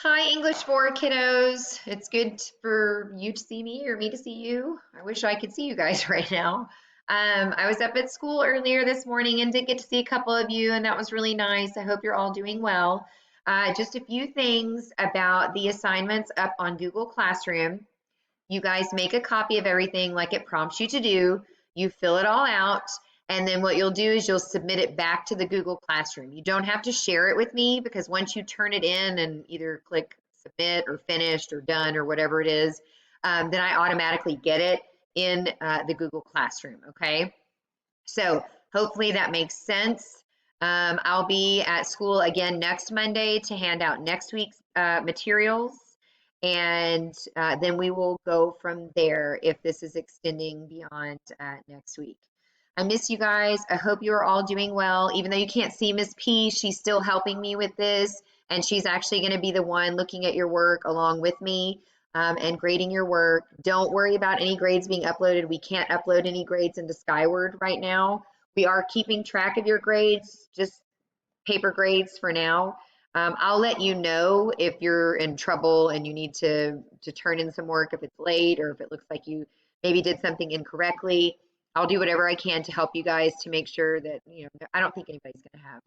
Hi, English 4 kiddos. It's good for you to see me or me to see you. I wish I could see you guys right now. I was up at school earlier this morning and did get to see a couple of you, and that was really nice. I hope you're all doing well. Just a few things about the assignments up on Google Classroom. You guys make a copy of everything like it prompts you to do. You fill it all out. And then what you'll do is you'll submit it back to the Google Classroom. You don't have to share it with me because once you turn it in and either click submit or finished or done or whatever it is, then I automatically get it in the Google Classroom. Okay. So hopefully that makes sense. I'll be at school again next Monday to hand out next week's materials, and then we will go from there if this is extending beyond next week. I miss you guys. I hope you are all doing well. Even though you can't see Miss P, she's still helping me with this, and she's actually going to be the one looking at your work along with me and grading your work. Don't worry about any grades being uploaded. We can't upload any grades into Skyward right now. We are keeping track of your grades, just paper grades for now. I'll let you know if you're in trouble and you need to turn in some work if it's late or if it looks like you maybe did something incorrectly. I'll do whatever I can to help you guys to make sure that, I don't think anybody's going to have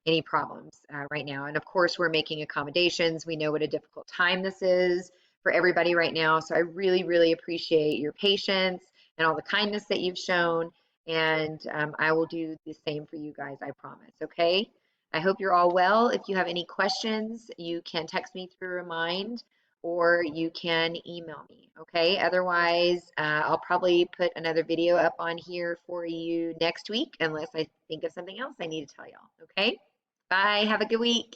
any problems right now. And of course, we're making accommodations. We know what a difficult time this is for everybody right now. So I really, really appreciate your patience and all the kindness that you've shown. And I will do the same for you guys, I promise. Okay. I hope you're all well. If you have any questions, you can text me through Remind or you can email me. Okay. Otherwise, I'll probably put another video up on here for you next week, unless I think of something else I need to tell y'all. Okay. Bye. Have a good week.